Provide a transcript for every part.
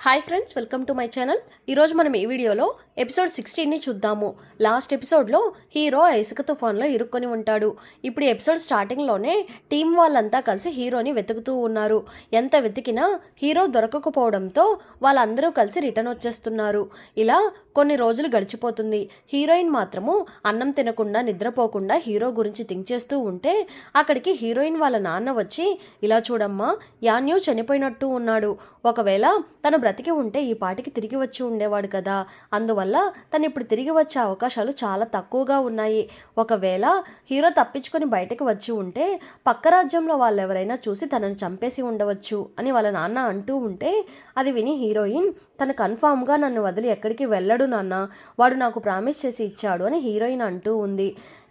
Hi friends, welcome to my channel. ఈరోజు మనం ఈ వీడియోలో ఎపిసోడ్ 16ని చూద్దాము. లాస్ట్ ఎపిసోడ్లో హీరో ఇసుక తుఫాన్లో ఇరుక్కొని ఉంటాడు. ఇప్పుడు ఎపిసోడ్ స్టార్టింగ్లోనే టీం వాళ్ళంతా కలిసి హీరోని వెతుకుతూ ఉన్నారు. ఎంత వెతికినా హీరో దొరకకపోవడంతో వాళ్ళందరూ కలిసి రిటర్న్ వచ్చేస్తున్నారు. ఇలా కొన్ని రోజులు గడిచిపోతుంది. హీరోయిన్ మాత్రము అన్నం తినకుండా నిద్రపోకుండా హీరో గురించి థింక్ చేస్తూ ఉంటే అక్కడికి హీరోయిన్ వాళ్ళ నాన్న వచ్చి, ఇలా చూడమ్మా, యాన్యూ చనిపోయినట్టు ఉన్నాడు. ఒకవేళ తను బ్రతికి ఉంటే ఈ పాటికి తిరిగి వచ్చి ఉండేవాడు కదా. అందువల్ల తను ఇప్పుడు తిరిగి వచ్చే అవకాశాలు చాలా తక్కువగా ఉన్నాయి. ఒకవేళ హీరో తప్పించుకొని బయటకు వచ్చి ఉంటే పక్క రాజ్యంలో వాళ్ళు ఎవరైనా చూసి తనని చంపేసి ఉండవచ్చు అని వాళ్ళ నాన్న అంటూ ఉంటే అది విని హీరోయిన్, తను కన్ఫామ్గా నన్ను వదిలి ఎక్కడికి వెళ్ళడు నాన్న, వాడు నాకు ప్రామిస్ చేసి ఇచ్చాడు అని హీరోయిన్ అంటూ ఉంది.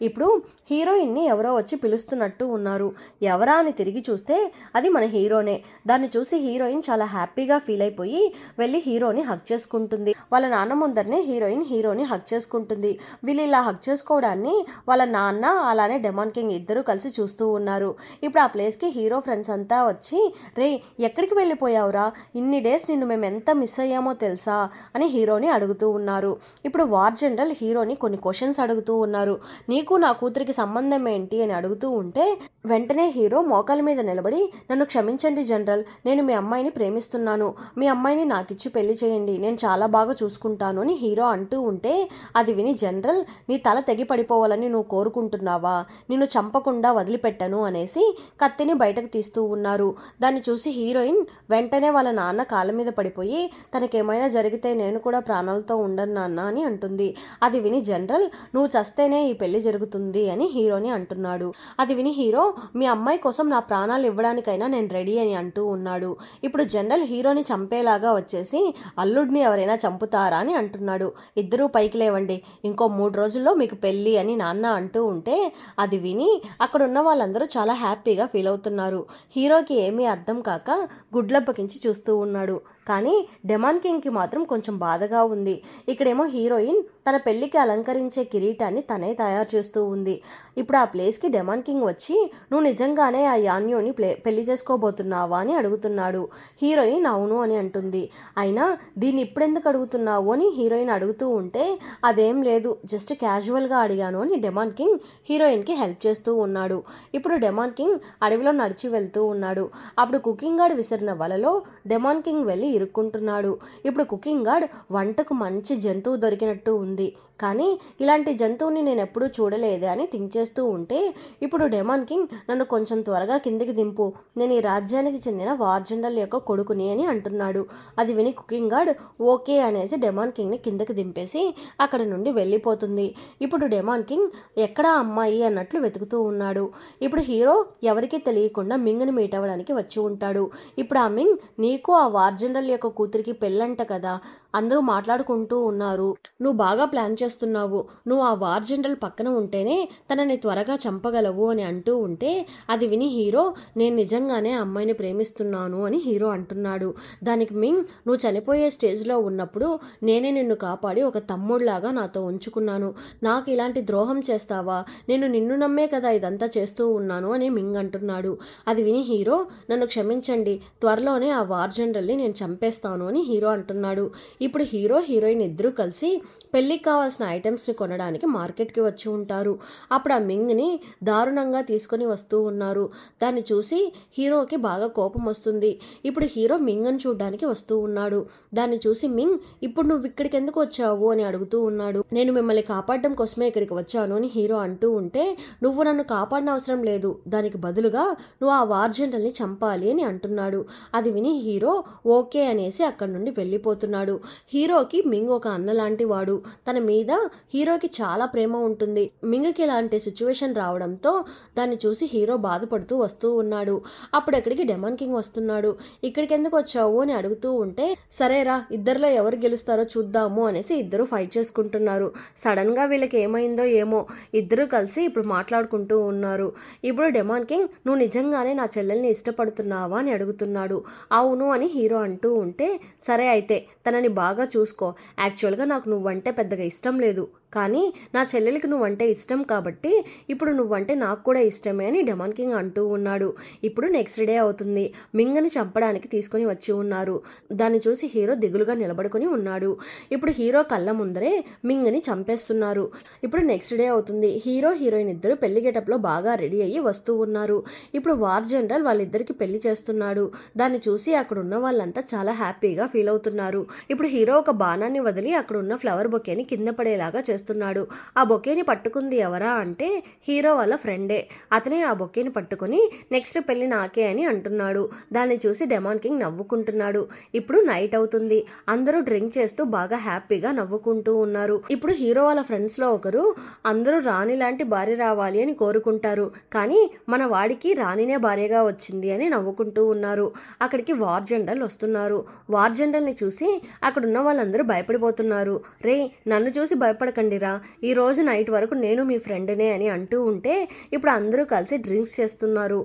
ఇప్పుడు హీరోయిన్ని ఎవరో వచ్చి పిలుస్తున్నట్టు ఉన్నారు. ఎవరా అని తిరిగి చూస్తే అది మన హీరోనే. దాన్ని చూసి హీరోయిన్ చాలా హ్యాపీగా ఫీల్ అయిపోయి వెళ్ళి హీరోని హగ్ చేసుకుంటుంది. వాళ్ళ నాన్న ముందరనే హీరోని హగ్ చేసుకుంటుంది. వీళ్ళు ఇలా హగ్ చేసుకోవడాన్ని వాళ్ళ నాన్న అలానే డెమాన్ కింగ్ ఇద్దరు కలిసి చూస్తూ ఉన్నారు. ఇప్పుడు ఆ ప్లేస్కి హీరో ఫ్రెండ్స్ అంతా వచ్చి, రే ఎక్కడికి వెళ్ళిపోయావురా, ఇన్ని డేస్ నిన్ను మేము ఎంత మిస్ అయ్యామో తెలుసా అని హీరోని అడుగుతూ ఉన్నారు. ఇప్పుడు వార్ జనరల్ హీరోని కొన్ని క్వశ్చన్స్ అడుగుతూ ఉన్నారు. నీకు నా కూతురికి సంబంధం ఏంటి అని అడుగుతూ ఉంటే వెంటనే హీరో మోకాల మీద నిలబడి, నన్ను క్షమించండి జనరల్, నేను మీ అమ్మాయిని ప్రేమిస్తున్నాను, మీ అమ్మాయిని నాకిచ్చి పెళ్లి చేయండి, నేను చాలా బాగా చూసుకుంటాను అని హీరో అంటూ ఉంటే అది విని జనరల్, నీ తల తెగి పడిపోవాలని నువ్వు కోరుకుంటున్నావా, నిన్ను చంపకుండా వదిలిపెట్టను అనేసి కత్తిని బయటకు తీస్తూ ఉన్నారు. దాన్ని చూసి హీరోయిన్ వెంటనే వాళ్ళ నాన్న కాళ్ళ మీద పడిపోయి, తనకేమైనా జరిగితే నేను కూడా ప్రాణాలతో ఉండను నాన్న అని అంటుంది. అది విని జనరల్, నువ్వు చస్తేనే ఈ పెళ్లి జరుగుతుంది అని హీరోని అంటున్నాడు. అది విని హీరో, మీ అమ్మాయి కోసం నా ప్రాణాలు ఇవ్వడానికైనా నేను రెడీ అని అంటూ ఉన్నాడు. ఇప్పుడు జనరల్ హీరోని చంపేలాగా వచ్చేసి, అల్లుడిని ఎవరైనా చంపుతారా అని అంటున్నాడు. ఇద్దరూ పైకి లేవండి, ఇంకో 3 రోజుల్లో మీకు పెళ్లి అని నాన్న అంటూ ఉంటే అది విని అక్కడ ఉన్న వాళ్ళందరూ చాలా హ్యాపీగా ఫీల్ అవుతున్నారు. హీరోకి ఏమీ అర్థం కాక గుడ్లప్పకించి చూస్తూ ఉన్నాడు. కానీ డెమాన్ కింగ్కి మాత్రం కొంచెం బాధగా ఉంది. ఇక్కడేమో హీరోయిన్ తన పెళ్లికి అలంకరించే కిరీటాన్ని తనే తయారు చేస్తూ ఉంది. ఇప్పుడు ఆ ప్లేస్కి డెమాన్ కింగ్ వచ్చి, నువ్వు నిజంగానే ఆ యాన్యూని పెళ్లి చేసుకోబోతున్నావా అని అడుగుతున్నాడు. హీరోయిన్ అవును అని అంటుంది. అయినా దీన్ని ఇప్పుడెందుకు అడుగుతున్నావు అని హీరోయిన్ అడుగుతూ ఉంటే అదేం లేదు, జస్ట్ క్యాజువల్గా అడిగాను అని డెమాన్ కింగ్ హీరోయిన్కి హెల్ప్ చేస్తూ ఉన్నాడు. ఇప్పుడు డెమాన్ కింగ్ అడవిలో నడిచి వెళ్తూ ఉన్నాడు. అప్పుడు కుకింగ్ గార్డ్ విసిరిన వలలో డెమాన్ కింగ్ వెళ్ళి ఇరుక్కుంటున్నాడు. ఇప్పుడు కుకింగ్ గార్డ్ వంటకు మంచి జంతువు దొరికినట్టు ఉంది, కానీ ఇలాంటి జంతువుని నేను ఎప్పుడూ చూడలేదే అని థింక్ చేస్తూ ఉంటే ఇప్పుడు డెమాన్ కింగ్, నన్ను కొంచెం త్వరగా కిందికి దింపు, నేను ఈ రాజ్యానికి చెందిన వార్ జనరల్ యొక్క కొడుకుని అని అంటున్నాడు. అది విని కుకింగ్ గార్డ్ ఓకే అనేసి డెమాన్ కింగ్ని కిందకి దింపేసి అక్కడ నుండి వెళ్ళిపోతుంది. ఇప్పుడు డెమాన్ కింగ్ ఎక్కడా అమ్మాయి అన్నట్లు వెతుకుతూ ఉన్నాడు. ఇప్పుడు హీరో ఎవరికీ తెలియకుండా మింగ్ని మీట్ అవ్వడానికి వచ్చి ఉంటాడు. ఇప్పుడు ఆ మింగ్, నీకు ఆ వార్ జనరల్ యొక్క కూతురికి పెళ్ళంట కదా, అందరూ మాట్లాడుకుంటూ ఉన్నారు, నువ్వు బాగా ప్లాన్ చేస్తున్నావు, నువ్వు ఆ వార్ జనరల్ పక్కన ఉంటేనే తనని త్వరగా చంపగలవు అని అంటూ ఉంటే అది విని హీరో, నేను నిజంగానే అమ్మాయిని ప్రేమిస్తున్నాను అని హీరో అంటున్నాడు. దానికి మింగ్, నువ్వు చనిపోయే స్టేజ్లో ఉన్నప్పుడు నేనే నిన్ను కాపాడి ఒక తమ్ముడిలాగా నాతో ఉంచుకున్నాను, నాకు ఇలాంటి ద్రోహం చేస్తావా, నేను నిన్ను నమ్మే కదా ఇదంతా చేస్తూ ఉన్నాను అని మింగ్ అంటున్నాడు. అది విని హీరో, నన్ను క్షమించండి, త్వరలోనే ఆ వార్ జనరల్ని నేను చంపేస్తాను అని హీరో అంటున్నాడు. ఇప్పుడు హీరో హీరోయిన్ ఇద్దరూ కలిసి పెళ్లికి కావాల్సిన ఐటమ్స్ని కొనడానికి మార్కెట్కి వచ్చి ఉంటారు. అప్పుడు ఆ మింగ్ని దారుణంగా తీసుకొని వస్తూ ఉన్నారు. దాన్ని చూసి హీరోకి బాగా కోపం వస్తుంది. ఇప్పుడు హీరో మింగ్ని చూడ్డానికి వస్తూ ఉన్నాడు. దాన్ని చూసి మింగ్, ఇప్పుడు నువ్వు ఇక్కడికి ఎందుకు వచ్చావు అని అడుగుతూ ఉన్నాడు. నేను మిమ్మల్ని కాపాడడం కోసమే ఇక్కడికి వచ్చాను అని హీరో అంటూ ఉంటే, నువ్వు నన్ను కాపాడిన అవసరం లేదు, దానికి బదులుగా నువ్వు ఆ వార్ జనరల్ని చంపాలి అని అంటున్నాడు. అది విని హీరో ఓకే అనేసి అక్కడి నుండి వెళ్ళిపోతున్నాడు. హీరోకి మింగ్ ఒక అన్న లాంటి వాడు. తన మీద హీరోకి చాలా ప్రేమ ఉంటుంది. మింగ్కి ఇలాంటి సిచ్యువేషన్ రావడంతో దాన్ని చూసి హీరో బాధపడుతూ వస్తూ ఉన్నాడు. అప్పుడు ఎక్కడికి డెమాన్ కింగ్ వస్తున్నాడు. ఇక్కడికి ఎందుకు వచ్చావు అని అడుగుతూ ఉంటే, సరేరా ఇద్దరిలో ఎవరు గెలుస్తారో చూద్దాము అనేసి ఇద్దరు ఫైట్ చేసుకుంటున్నారు. సడన్ గా వీళ్ళకి ఏమైందో ఏమో, ఇద్దరు కలిసి ఇప్పుడు మాట్లాడుకుంటూ ఉన్నారు. ఇప్పుడు డెమాన్ కింగ్, నువ్వు నిజంగానే నా చెల్లెల్ని ఇష్టపడుతున్నావా అని అడుగుతున్నాడు. అవును అని హీరో అంటూ ఉంటే, సరే అయితే తనని బాగా చూసుకో, యాక్చువల్గా నాకు నువ్వంటే పెద్దగా ఇష్టం లేదు, కానీ నా చెల్లెలికి నువ్వంటే ఇష్టం కాబట్టి ఇప్పుడు నువ్వంటే నాకు కూడా ఇష్టమే అని డెమాన్ కింగ్ అంటూ ఉన్నాడు. ఇప్పుడు నెక్స్ట్ డే అవుతుంది. మింగ్ని చంపడానికి తీసుకుని వచ్చి ఉన్నారు. దాన్ని చూసి హీరో దిగులుగా నిలబడుకుని ఉన్నాడు. ఇప్పుడు హీరో కళ్ళ ముందరే మింగ్ని చంపేస్తున్నారు. ఇప్పుడు నెక్స్ట్ డే అవుతుంది. హీరో హీరోయిన్ ఇద్దరు పెళ్లి గెటప్లో బాగా రెడీ అయ్యి వస్తూ ఉన్నారు. ఇప్పుడు వార్ జనరల్ వాళ్ళిద్దరికి పెళ్లి చేస్తున్నాడు. దాన్ని చూసి అక్కడ ఉన్న వాళ్ళంతా చాలా హ్యాపీగా ఫీల్ అవుతున్నారు. ఇప్పుడు హీరో ఒక బాణాన్ని వదిలి అక్కడ ఉన్న ఫ్లవర్ బొకేని కింద పడేలాగా చేస్తున్నాడు. ఆ బొకేని పట్టుకుంది ఎవరా అంటే హీరో వాళ్ళ ఫ్రెండే. అతనే ఆ బొకేని పట్టుకుని నెక్స్ట్ పెళ్లి నాకే అని అంటున్నాడు. దాన్ని చూసి డెమాన్ కింగ్ నవ్వుకుంటున్నాడు. ఇప్పుడు నైట్ అవుతుంది. అందరూ డ్రింక్ చేస్తూ బాగా హ్యాపీగా నవ్వుకుంటూ ఉన్నారు. ఇప్పుడు హీరో వాళ్ళ ఫ్రెండ్స్ లో ఒకరు అందరూ రాణి లాంటి భార్య రావాలి అని కోరుకుంటారు. కానీ మన వాడికి రాణినే భార్యగా వచ్చింది అని నవ్వుకుంటూ ఉన్నారు. అక్కడికి వార్ జనరల్ వస్తున్నారు. వార్ జనరల్ని చూసి అక్కడున్న వాళ్ళందరూ భయపడిపోతున్నారు. రే నన్ను చూసి భయపడకండిరా, ఈ రోజు నైట్ వరకు నేను మీ ఫ్రెండ్నే అని అంటూ ఉంటే ఇప్పుడు అందరూ కలిసి డ్రింక్స్ చేస్తున్నారు.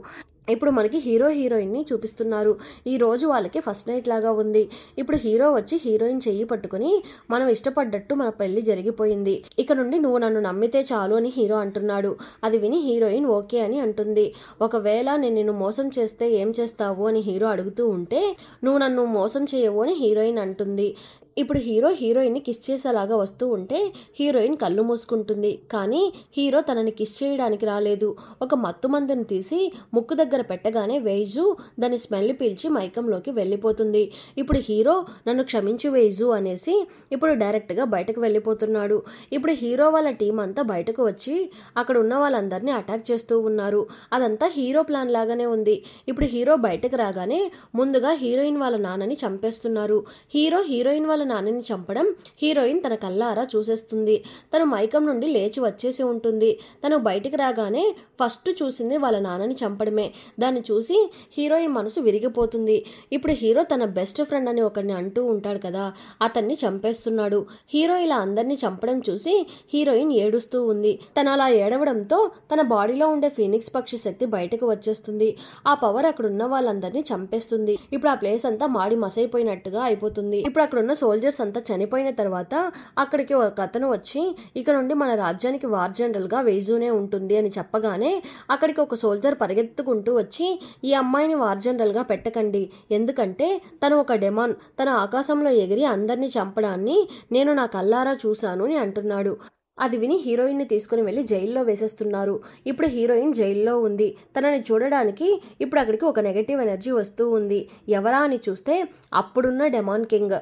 ఇప్పుడు మనకి హీరో హీరోయిన్ని చూపిస్తున్నారు. ఈ రోజు వాళ్ళకి ఫస్ట్ నైట్ లాగా ఉంది. ఇప్పుడు హీరో వచ్చి హీరోయిన్ చెయ్యి పట్టుకుని మనం ఇష్టపడ్డట్టు మన పెళ్లి జరిగిపోయింది, ఇక నుండి నువ్వు నన్ను నమ్మితే చాలు అని హీరో అంటున్నాడు. అది విని హీరోయిన్ ఓకే అని అంటుంది. ఒకవేళ నేను నిన్ను మోసం చేస్తే ఏం చేస్తావు అని హీరో అడుగుతూ ఉంటే నువ్వు నన్ను మోసం చేయవు అని హీరోయిన్ అంటుంది. ఇప్పుడు హీరో హీరోయిన్ని కిస్ చేసేలాగా వస్తూ ఉంటే హీరోయిన్ కళ్ళు మూసుకుంటుంది. కానీ హీరో తనని కిస్ చేయడానికి రాలేదు. ఒక మత్తు మందుని తీసి ముక్కు దగ్గర పెట్టగానే వేజు దాని స్మెల్ పీల్చి మైకంలోకి వెళ్ళిపోతుంది. ఇప్పుడు హీరో నన్ను క్షమించు వేజు అనేసి ఇప్పుడు డైరెక్ట్గా బయటకు వెళ్ళిపోతున్నాడు. ఇప్పుడు హీరో వాళ్ళ టీం అంతా బయటకు వచ్చి అక్కడ ఉన్న వాళ్ళందరినీ అటాక్ చేస్తూ ఉన్నారు. అదంతా హీరో ప్లాన్ లాగానే ఉంది. ఇప్పుడు హీరో బయటకు రాగానే ముందుగా హీరోయిన్ వాళ్ళ నాన్నని చంపేస్తున్నారు. హీరో హీరోయిన్ వాళ్ళ నాన్నని చంపడం హీరోయిన్ తన కళ్ళారా చూసేస్తుంది. తను మైకం నుండి లేచి వచ్చేసి ఉంటుంది. తను బయటికి రాగానే ఫస్ట్ చూసింది వాళ్ళ నాన్నని చంపడమే. దాన్ని చూసి హీరోయిన్ మనసు విరిగిపోతుంది. ఇప్పుడు హీరో తన బెస్ట్ ఫ్రెండ్ అని ఒకరిని అంటూ ఉంటాడు కదా, అతన్ని చంపేస్తున్నాడు. హీరో ఇలా అందరినీ చంపడం చూసి హీరోయిన్ ఏడుస్తూ ఉంది. తను అలా ఏడవడంతో తన బాడీలో ఉండే ఫీనిక్స్ పక్షి శక్తి బయటకు వచ్చేస్తుంది. ఆ పవర్ అక్కడ ఉన్న వాళ్ళందరినీ చంపేస్తుంది. ఇప్పుడు ఆ ప్లేస్ అంతా మాడి మసైపోయినట్టుగా అయిపోతుంది. ఇప్పుడు అక్కడ ఉన్న సోల్జర్స్ అంతా చనిపోయిన తర్వాత అక్కడికి ఒక అతను వచ్చి ఇక నుండి మన రాజ్యానికి వార్ జనరల్ గా వేజునే ఉంటుంది అని చెప్పగానే అక్కడికి ఒక సోల్జర్ పరిగెత్తుకుంటూ వచ్చి ఈ అమ్మాయిని వార్ జనరల్ గా పెట్టకండి, ఎందుకంటే తను ఒక డెమాన్, తన ఆకాశంలో ఎగిరి అందరినీ చంపడాన్ని నేను నా కళ్ళారా చూశాను అని అంటున్నాడు. అది విని హీరోయిన్ని తీసుకుని వెళ్ళి జైల్లో వేసేస్తున్నారు. ఇప్పుడు హీరోయిన్ జైల్లో ఉంది. తనని చూడడానికి ఇప్పుడు అక్కడికి ఒక నెగటివ్ ఎనర్జీ వస్తూ ఉంది. ఎవరా అని చూస్తే అప్పుడున్న డెమాన్ కింగ్.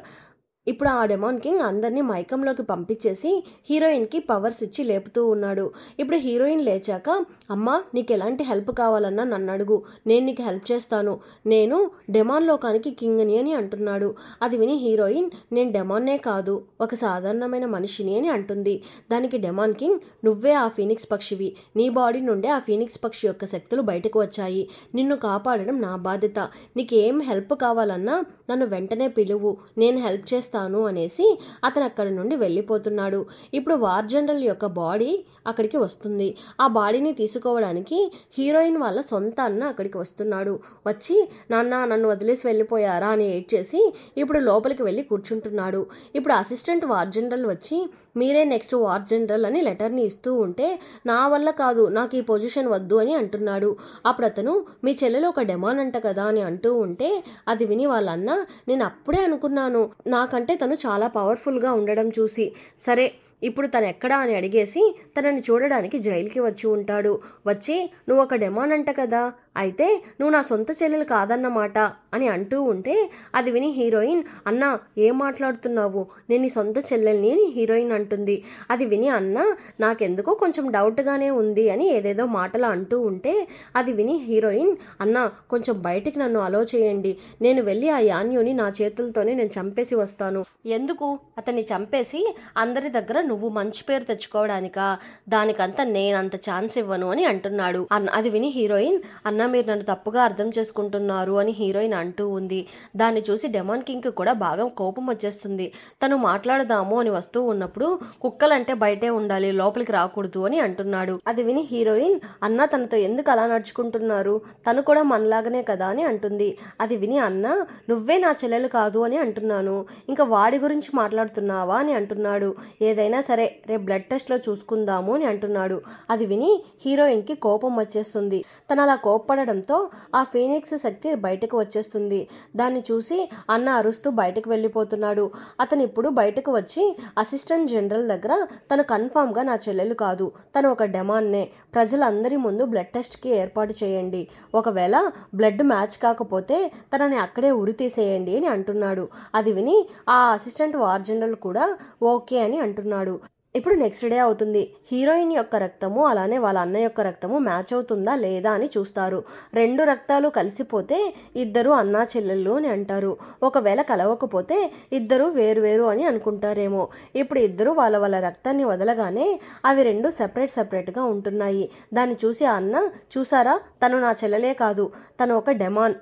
ఇప్పుడు ఆ డెమాన్ కింగ్ అందరినీ మైకంలోకి పంపించేసి హీరోయిన్కి పవర్స్ ఇచ్చి లేపుతూ ఉన్నాడు. ఇప్పుడు హీరోయిన్ లేచాక అమ్మా నీకు ఎలాంటి హెల్ప్ కావాలన్నా నన్ను అడుగు, నేను నీకు హెల్ప్ చేస్తాను, నేను డెమాన్ లోకానికి కింగ్ని అని అంటున్నాడు. అది విని హీరోయిన్ నేను డెమాన్నే కాదు ఒక సాధారణమైన మనిషిని అని అంటుంది. దానికి డెమాన్ కింగ్ నువ్వే ఆ ఫీనిక్స్ పక్షివి, నీ బాడీ నుండే ఆ ఫీనిక్స్ పక్షి యొక్క శక్తులు బయటకు వచ్చాయి, నిన్ను కాపాడడం నా బాధ్యత, నీకు ఏం హెల్ప్ కావాలన్నా నన్ను వెంటనే పిలువు, నేను హెల్ప్ చేస్తాను అనేసి అతను అక్కడి నుండి వెళ్ళిపోతున్నాడు. ఇప్పుడు వార్ జనరల్ యొక్క బాడీ అక్కడికి వస్తుంది. ఆ బాడీని తీసుకోవడానికి హీరోయిన్ వాళ్ళ సొంత అన్న అక్కడికి వస్తున్నాడు. వచ్చి నాన్న నన్ను వదిలేసి వెళ్ళిపోయారా అని ఏడ్ చేసి ఇప్పుడు లోపలికి వెళ్ళి కూర్చుంటున్నాడు. ఇప్పుడు అసిస్టెంట్ వార్ జనరల్ వచ్చి మీరే నెక్స్ట్ వార్ జనరల్ అని లెటర్ని ఇస్తూ ఉంటే నా వల్ల కాదు, నాకు ఈ పొజిషన్ వద్దు అని అంటున్నాడు. అప్పుడు అతను మీ చెల్లెలు ఒక డెమాన్ అంట కదా అని అంటూ ఉంటే అది విని వాళ్ళన్న నేను అప్పుడే అనుకున్నాను, నాకంటే తను చాలా పవర్ఫుల్గా ఉండడం చూసి, సరే ఇప్పుడు తను ఎక్కడా అని అడిగేసి తనని చూడడానికి జైలుకి వచ్చి ఉంటాడు. వచ్చి నువ్వు ఒక డెమాన్ అంట కదా, అయితే నువ్వు నా సొంత చెల్లెలు కాదన్నమాట అని అంటూ ఉంటే అది విని హీరోయిన్ అన్న ఏం మాట్లాడుతున్నావు, నేను నీ సొంత చెల్లెల్ని అని హీరోయిన్ అంటుంది. అది విని అన్న నాకెందుకో కొంచెం డౌట్గానే ఉంది అని ఏదేదో మాటలు అంటూ ఉంటే అది విని హీరోయిన్ అన్న కొంచెం బయటికి నన్ను అలో చేయండి, నేను వెళ్ళి ఆ యాన్యుని నా చేతులతోనే నేను చంపేసి వస్తాను. ఎందుకు అతన్ని చంపేసి అందరి దగ్గర నువ్వు మంచి పేరు తెచ్చుకోవడానికా, దానికంతా నేనంత ఛాన్స్ ఇవ్వను అని అంటున్నాడు. అది విని హీరోయిన్ అన్న మీరు నన్ను తప్పుగా అర్థం చేసుకుంటున్నారు అని హీరోయిన్ అంటూ ఉంది. దాన్ని చూసి డెమాన్ కింగ్కి కూడా బాగా కోపం వచ్చేస్తుంది. తను మాట్లాడదాము అని వస్తూ ఉన్నప్పుడు కుక్కలంటే బయటే ఉండాలి, లోపలికి రాకూడదు అని అంటున్నాడు. అది విని హీరోయిన్, అన్న తనతో ఎందుకు అలా నడుచుకుంటున్నారు, తను కూడా మనలాగనే కదా అని అంటుంది. అది విని అన్న, నువ్వే నా చెల్లెలు కాదు అని అంటున్నాను, ఇంకా వాడి గురించి మాట్లాడుతున్నావా అని అంటున్నాడు. ఏదైనా సరే రేపు బ్లడ్ టెస్ట్లో చూసుకుందాము అని అంటున్నాడు. అది విని హీరోయిన్కి కోపం వచ్చేస్తుంది. తను అలా కోప్పడడంతో ఆ ఫీనిక్స్ శక్తి బయటకు వచ్చేస్తుంది. దాన్ని చూసి అన్న అరుస్తూ బయటకు వెళ్ళిపోతున్నాడు. అతను ఇప్పుడు బయటకు వచ్చి అసిస్టెంట్ జనరల్ దగ్గర తను కన్ఫామ్గా నా చెల్లెలు కాదు, తను ఒక డెమాన్నే, ప్రజలందరి ముందు బ్లడ్ టెస్ట్కి ఏర్పాటు చేయండి, ఒకవేళ బ్లడ్ మ్యాచ్ కాకపోతే తనని అక్కడే ఉరి తీసేయండి అని అంటున్నాడు. అది విని ఆ అసిస్టెంట్ వార్ జనరల్ కూడా ఓకే అని అంటున్నాడు. ఇప్పుడు నెక్స్ట్ డే అవుతుంది. హీరోయిన్ యొక్క రక్తము అలానే వాళ్ళ అన్న యొక్క రక్తము మ్యాచ్ అవుతుందా లేదా అని చూస్తారు. రెండు రక్తాలు కలిసిపోతే ఇద్దరు అన్నా చెల్లెళ్ళు అని అంటారు. ఒకవేళ కలవకపోతే ఇద్దరు వేరు అని అనుకుంటారేమో. ఇప్పుడు ఇద్దరు వాళ్ళ వాళ్ళ రక్తాన్ని వదలగానే అవి రెండు సెపరేట్గా ఉంటున్నాయి. దాన్ని చూసి అన్న, చూసారా, తను నా చెల్లెలే కాదు, తను ఒక డెమాన్,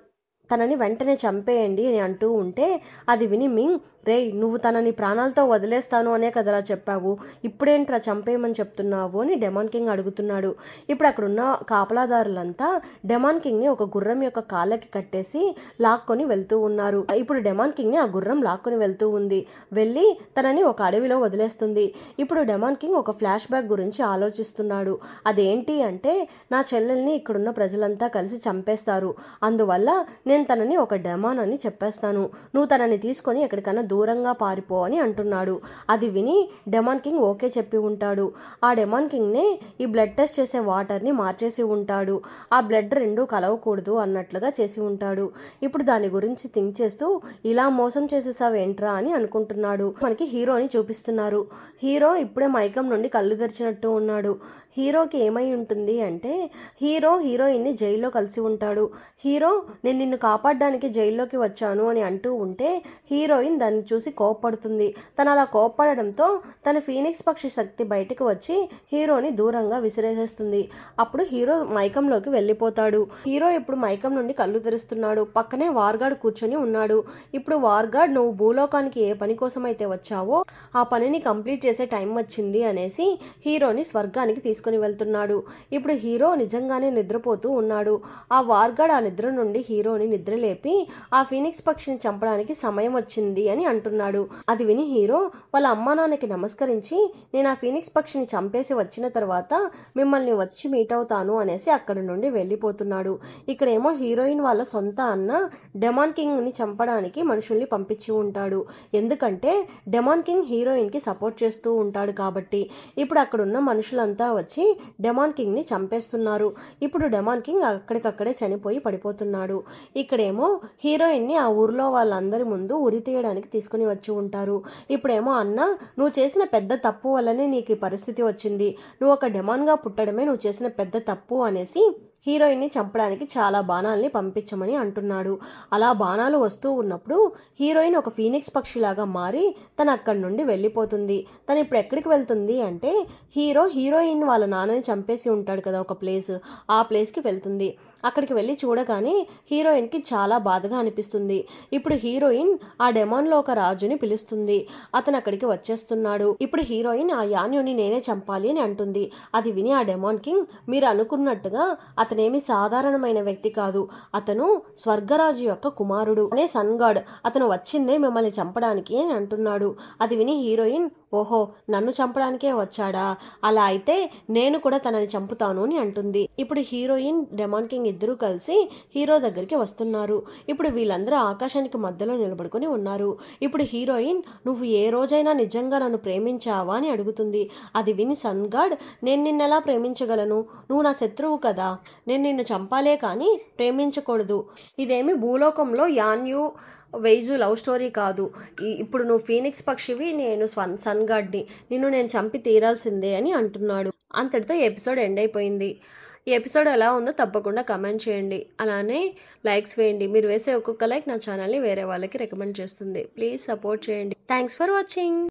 తనని వెంటనే చంపేయండి అని అంటూ ఉంటే అది విని మింగ్, రేయ్ నువ్వు తనని ప్రాణాలతో వదిలేస్తాను అనే కదరా చెప్పావు, ఇప్పుడేంట్రా చంపేయమని చెప్తున్నావు అని డెమాన్ కింగ్ అడుగుతున్నాడు. ఇప్పుడు అక్కడున్న కాపలాదారులంతా డెమాన్ కింగ్ని ఒక గుర్రం యొక్క కాళ్ళకి కట్టేసి లాక్కొని వెళ్తూ ఉన్నారు. ఇప్పుడు డెమాన్ కింగ్ని ఆ గుర్రం లాక్కొని వెళ్తూ ఉంది. వెళ్ళి తనని ఒక అడవిలో వదిలేస్తుంది. ఇప్పుడు డెమాన్ కింగ్ ఒక ఫ్లాష్ బ్యాక్ గురించి ఆలోచిస్తున్నాడు. అదేంటి అంటే, నా చెల్లెల్ని ఇక్కడున్న ప్రజలంతా కలిసి చంపేస్తారు, అందువల్ల నేను తనని ఒక డెమాన్ అని చెప్పేస్తాను, నువ్వు తనని తీసుకొని ఎక్కడికన్నా దూరంగా పారిపో అని అంటున్నాడు. అది విని డెమాన్ కింగ్ ఓకే చెప్పి ఉంటాడు. ఆ డెమాన్ కింగ్నే ఈ బ్లడ్ టెస్ట్ చేసే వాటర్ని మార్చేసి ఉంటాడు. ఆ బ్లడ్ రెండు కలవకూడదు అన్నట్లుగా చేసి ఉంటాడు. ఇప్పుడు దాని గురించి థింక్ చేస్తూ ఇలా మోసం చేసేసావేంట్రా అని అనుకుంటున్నాడు. మనకి హీరోని చూపిస్తున్నారు. హీరో ఇప్పుడే మైకం నుండి కళ్ళు తెరిచినట్టు ఉన్నాడు. హీరోకి ఏమై ఉంటుంది అంటే, హీరోయిన్ని జైల్లో కలిసి ఉంటాడు. హీరో, నేను నిన్ను కాపాడడానికి జైల్లోకి వచ్చాను అని అంటూ ఉంటే హీరోయిన్ దాన్ని చూసి కోప్పడుతుంది. తను అలా కోప్పడడంతో తన ఫీనిక్స్ పక్షి శక్తి బయటకు వచ్చి హీరోని దూరంగా విసిరేసేస్తుంది. అప్పుడు హీరో మైకంలోకి వెళ్ళిపోతాడు. హీరో ఇప్పుడు మైకం నుండి కళ్ళు తెరుస్తున్నాడు. పక్కనే వార్గార్డ్ కూర్చొని ఉన్నాడు. ఇప్పుడు వార్గార్డ్, నువ్వు భూలోకానికి ఏ పని కోసం అయితే వచ్చావో ఆ పనిని కంప్లీట్ చేసే టైం వచ్చింది అనేసి హీరోని స్వర్గానికి తీసుకుని వెళ్తున్నాడు. ఇప్పుడు హీరో నిజంగానే నిద్రపోతూ ఉన్నాడు. ఆ వార్గార్డ్ ఆ నిద్ర నుండి హీరోని నిద్రలేపి ఆ ఫీనిక్స్ పక్షిని చంపడానికి సమయం వచ్చింది అని అంటున్నాడు. అది విని హీరో వాళ్ళ అమ్మా నాన్నకి నమస్కరించి, నేను ఆ ఫీనిక్స్ పక్షిని చంపేసి వచ్చిన తర్వాత మిమ్మల్ని వచ్చి మీట్ అవుతాను అనేసి అక్కడి నుండి వెళ్ళిపోతున్నాడు. ఇక్కడేమో హీరోయిన్ వాళ్ళ సొంత అన్న డెమాన్ కింగ్ని చంపడానికి మనుషుల్ని పంపించి ఉంటాడు. ఎందుకంటే డెమాన్ కింగ్ హీరోయిన్కి సపోర్ట్ చేస్తూ ఉంటాడు కాబట్టి. ఇప్పుడు అక్కడున్న మనుషులంతా వచ్చి డెమాన్ కింగ్ని చంపేస్తున్నారు. ఇప్పుడు డెమాన్ కింగ్ అక్కడికక్కడే చనిపోయి పడిపోతున్నాడు. ఇక్కడేమో హీరోయిన్ని ఆ ఊర్లో వాళ్ళందరి ముందు ఉరి తీయడానికి తీసుకుని వచ్చి ఉంటారు. ఇప్పుడేమో అన్న, నువ్వు చేసిన పెద్ద తప్పు వల్లనే నీకు ఈ పరిస్థితి వచ్చింది, నువ్వు ఒక డెమాన్గా పుట్టడమే నువ్వు చేసిన పెద్ద తప్పు అనేసి హీరోయిన్ని చంపడానికి చాలా బాణాలని పంపించమని అంటున్నాడు. అలా బాణాలు వస్తూ ఉన్నప్పుడు హీరోయిన్ ఒక ఫీనిక్స్ పక్షిలాగా మారి తను అక్కడి నుండి వెళ్ళిపోతుంది. తను ఇప్పుడు ఎక్కడికి వెళ్తుంది అంటే, హీరోయిన్ వాళ్ళ నాన్నని చంపేసి ఉంటాడు కదా ఒక ప్లేస్, ఆ ప్లేస్కి వెళ్తుంది. అక్కడికి వెళ్ళి చూడగానే హీరోయిన్కి చాలా బాధగా అనిపిస్తుంది. ఇప్పుడు హీరోయిన్ ఆ డెమాన్లో ఒక రాజుని పిలుస్తుంది. అతను అక్కడికి వచ్చేస్తున్నాడు. ఇప్పుడు హీరోయిన్ ఆ యాన్యుని నేనే చంపాలి అని అంటుంది. అది విని ఆ డెమాన్ కింగ్, మీరు అనుకున్నట్టుగా అతనేమి సాధారణమైన వ్యక్తి కాదు, అతను స్వర్గరాజు యొక్క కుమారుడు అనే సన్ గాడ్, అతను వచ్చిందే మిమ్మల్ని చంపడానికి అని అంటున్నాడు. అది విని హీరోయిన్, ఓహో నన్ను చంపడానికే వచ్చాడా, అలా అయితే నేను కూడా తనని చంపుతాను అని అంటుంది. ఇప్పుడు హీరోయిన్ డెమాన్ కింగ్ ఇద్దరూ కలిసి హీరో దగ్గరికి వస్తున్నారు. ఇప్పుడు వీళ్ళందరూ ఆకాశానికి మధ్యలో నిలబడుకొని ఉన్నారు. ఇప్పుడు హీరోయిన్, నువ్వు ఏ రోజైనా నిజంగా నన్ను ప్రేమించావా అని అడుగుతుంది. అది విని సన్ గాడ్, నేను నిన్నెలా ప్రేమించగలను, నువ్వు నా శత్రువు కదా, నేను నిన్ను చంపాలే కానీ ప్రేమించకూడదు, ఇదేమి భూలోకంలో యాన్యు వెయిజు లవ్ స్టోరీ కాదు, ఇప్పుడు నువ్వు ఫీనిక్స్ పక్షివి, నేను సన్ గాడ్ని, నిన్ను నేను చంపి తీరాల్సిందే అని అంటున్నాడు. అంతటితో ఈ ఎపిసోడ్ ఎండ్ అయిపోయింది. ఈ ఎపిసోడ్ ఎలా ఉందో తప్పకుండా కమెంట్ చేయండి. అలానే లైక్స్ వేయండి. మీరు వేసే ఒక్కొక్క లైక్ నా ఛానల్ని వేరే వాళ్ళకి రికమెండ్ చేస్తుంది. ప్లీజ్ సపోర్ట్ చేయండి. Thanks for watching.